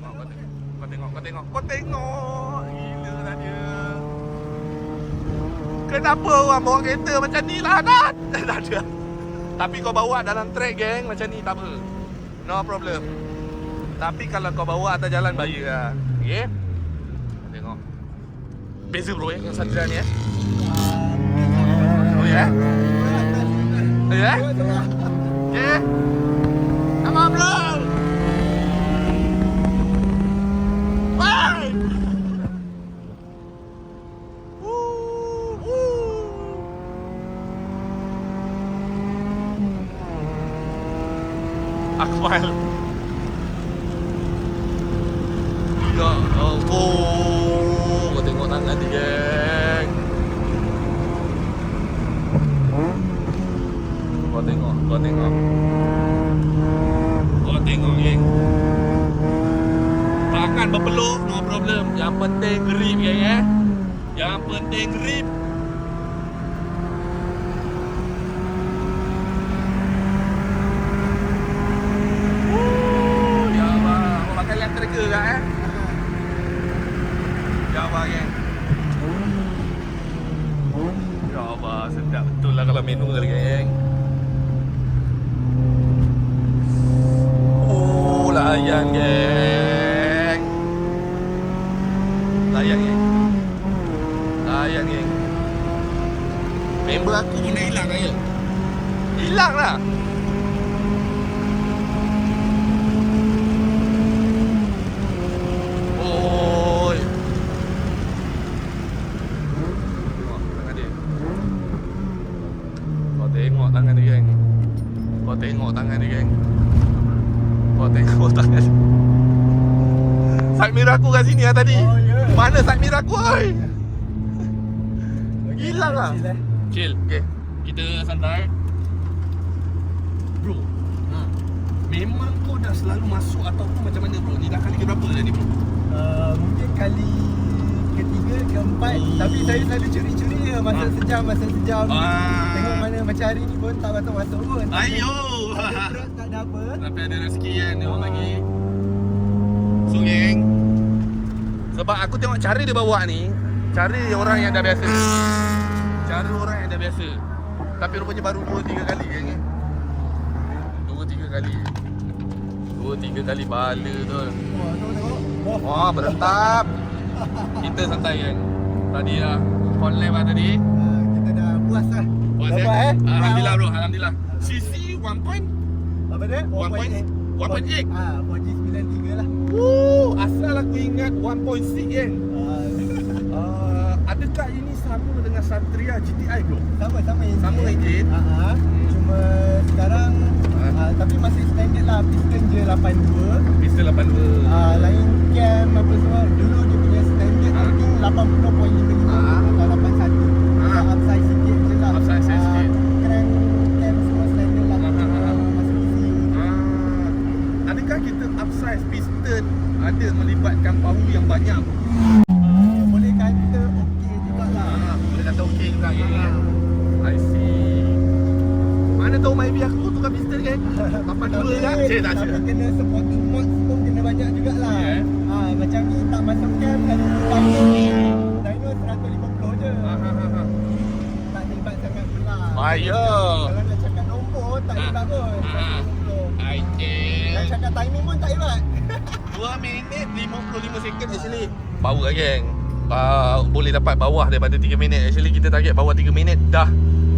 Kau tengok. Gila lah dia. Kenapa orang bawa kereta macam ni lah, Nad? Dah ada. Tapi kau bawa dalam trek, geng, macam ni tak apa. No problem. Tapi kalau kau bawa atas jalan, bayar lah. Okay? Tengok. Beza bro dengan Satria ni Oh ya? Oh ya? Okay? Come on bro! Bye! Akmal. Ya Allah, kau tengok tangan dia, geng. Kau tengok. Kau tengok, geng. Tangan berpeluh, no problem. Yang penting grip, geng, Yang penting grip. Ke kan Ya Allah geng. Ya Allah sedap betul lah kalau manual geng. Oh layan geng. Layan geng. Member aku pun dah hilang kan ya. Hilang lah. Tengok tangan dia, geng. Kau tengok tangan Side mirror aku kat sini lah tadi. Mana side mirror aku, oi? Hilang lah. Chill, okay. Kita santai. Bro, memang kau dah selalu masuk ataupun macam mana bro? Ni dah kali ke berapa dah ni bro? Mungkin kali ketiga, keempat. Tapi saya selalu curi-curi je masa sejam. Tengok mana macam hari ni pun tak masuk pun. Ayo. Terus tak ada apa. Tapi ada rezeki kan dia orang bagi. So geng, sebab aku tengok cara dia bawa ni, cara orang yang dah biasa. Tapi rupanya baru 2-3 kali geng. 2-3 kali bala tu. Wah, berentap. Kita santai kan. Tadi dah on lap lah tadi. Kita dah puas lah. Alhamdulillah bro, alhamdulillah. CC 1 point? Apa dia? 1.8. 4G93 lah. Asal aku ingat 1.6 kan. Adakah ini sama dengan Satria GTI bro? Sama engine. Sama engine. Cuma sekarang tapi masih standard lah, piston je 82. Piston 82. Lain cam apa semua. Dulu dia punya standard I think 80.55 atau 81. Upsize sikit je lah. Crank cam semua standard lah. Masih easy. Adakah kita upsize piston ada melibatkan power yang banyak? Boleh kata okey jugalah. Boleh kata okey juga ya. I see. Mana tahu maybe aku tukar piston kan? 82 kan? Tapi kena supporting mods pun kena banyak jugalah. Macam ni tak masuk cam kan dyno 150 je. Tak hebat sangat pula. Kalau nak cakap nombor tak hebat pun. 150. Nak cakap timing pun tak hebat. 2 minit 55 second actually. Power geng. Boleh dapat bawah daripada 3 minit. Actually kita target bawah 3 minit dah.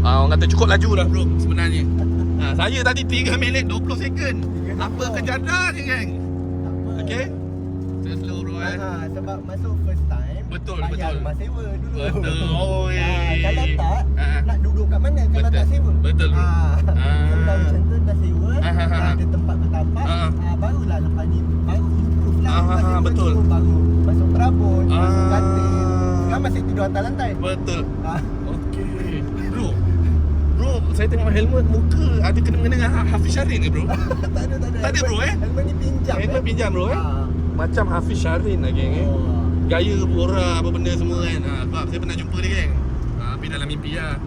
Orang kata cukup laju dah bro sebenarnya. Saya tadi 3 minit 20 second. Apa kejadah ni geng? Okay. Slow bro Sebab masuk first time. Betul. Mas sewa dulu. Betul. Kalau tak nak duduk kat mana kalau tak sewa? Betul. Kalau macam tu dah sewa, ada tempat bertapak, barulah lepas ni baru improve lah. Betul. Baru masuk perabot, masuk katil. Sekarang masih tidur atas lantai. Betul. Okey. Bro, saya tengok helmet muka ada kena-mengena dengan Hafiz Syarin ke bro? Tak ada bro Helmet ni pinjam. Helmet pinjam bro Macam Hafiz Syarin lah geng Gaya borak apa benda semua kan. Sebab saya pernah jumpa dia geng. Tapi dalam mimpi lah.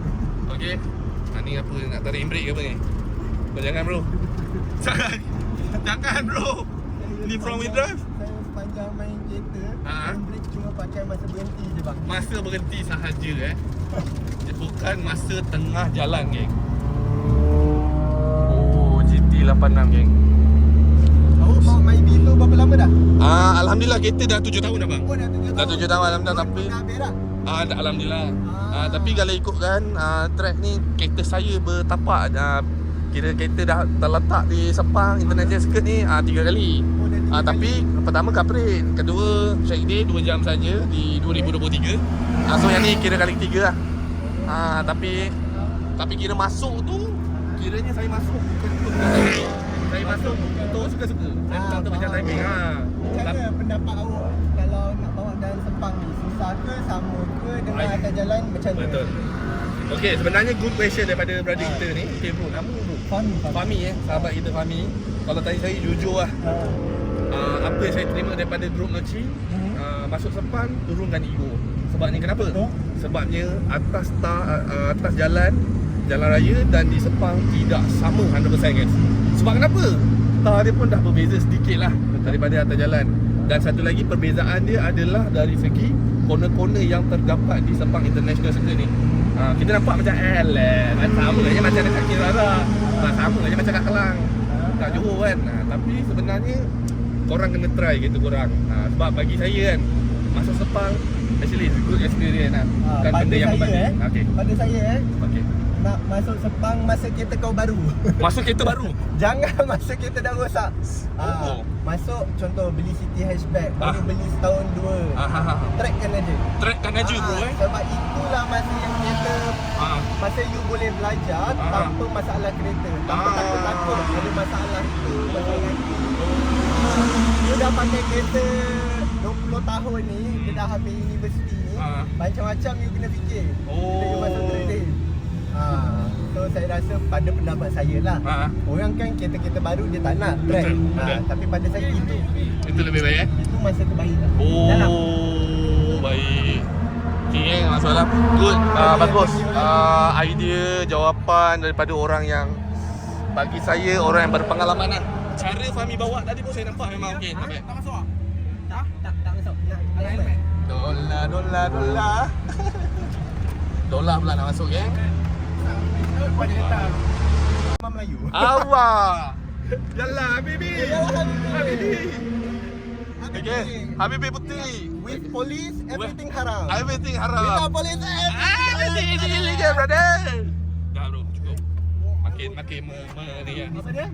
Okey. Ni apa nak tarik handbrake ke apa ni? Jangan bro. Jangan bro. Ni front wheel drive. kereta, Ha? handbrake cuma pakai masa berhenti je bang. Masa berhenti sahaja bukan masa tengah jalan geng. Oh, GT86 geng. Awak bawa Myvi tu berapa lama dah? Alhamdulillah kereta dah 7 tahun dah bang. Oh dah 7 tahun. Dah 7 tahun alhamdulillah tapi Dah berak. alhamdulillah. Tapi kalau ikutkan track ni kereta saya bertapak kira kereta dah terletak di Sepang International Circuit ni 3 kali. Oh, dah 3 Tapi pertama Caprit, kedua track day 2 jam saja di 2023. So yang ni kira kali ketiga lah. Tapi kira masuk tu kiranya saya masuk bukan untuk saya masuk untuk suka-suka. Saya bukan untuk macam timing Macam mana pendapat awak kalau nak bawa dalam Sepang ni? Susah ke, sama ke dengan atas jalan macam mana? Betul. Okey, sebenarnya good question daripada brother kita ni. Okey bro, nama bro? Fahmi sahabat kita Fahmi. Kalau tadi saya jujur lah. Apa yang saya terima daripada grup Noci, masuk Sepang turunkan ego. Sebabnya kenapa? Betul. Sebabnya atas jalan raya dan di Sepang tidak sama 100% guys. Sebab kenapa? Tar dia pun dah berbeza sedikit lah daripada atas jalan. Dan satu lagi perbezaan dia adalah dari segi corner-corner yang terdapat di Sepang International Circuit ni. Kita nampak macam sama je macam dekat Kirara. Sama je macam kat Kelang, kat Johor kan. Tapi sebenarnya korang kena try gitu korang. Sebab bagi saya kan masuk Sepang actually it's a good experience lah. Bukan benda yang berbanding. Okay. Pada saya Okay. nak masuk Sepang masa kereta kau baru. Masuk kereta baru. Jangan masa kereta dah rosak. Masuk contoh beli City Hatchback, baru beli setahun 2. Trackkan aja. Trackkan aja bro Sebab itulah masa yang kereta masa you boleh belajar tanpa masalah kereta, tanpa takut-takut ada masalah itu, masalah itu. You dah pakai kereta 20 tahun ni, dia dah habis universiti ni, macam-macam you kena fikir bila you masuk trading. So saya rasa pada pendapat saya lah, orang kan kereta-kereta baru dia tak nak track. Tapi pada saya itu lebih baik itu masa terbaik lah. Baik. Okay, masalah good. Bagus. Idea, jawapan daripada orang yang bagi saya orang yang berpengalaman lah. Cara Fahmi bawa tadi pun saya nampak memang okey. Tak masuk ah? Tak masuk. Nak Dolar. Dolar pula nak masuk ya. Melayu. Awak. Yalah Habibi. Okay. Habibi putih. With police, everything haram. Everything haram. Without police, everything illegal, brother. Dah bro, cukup. Makin ni ya. Apa dia?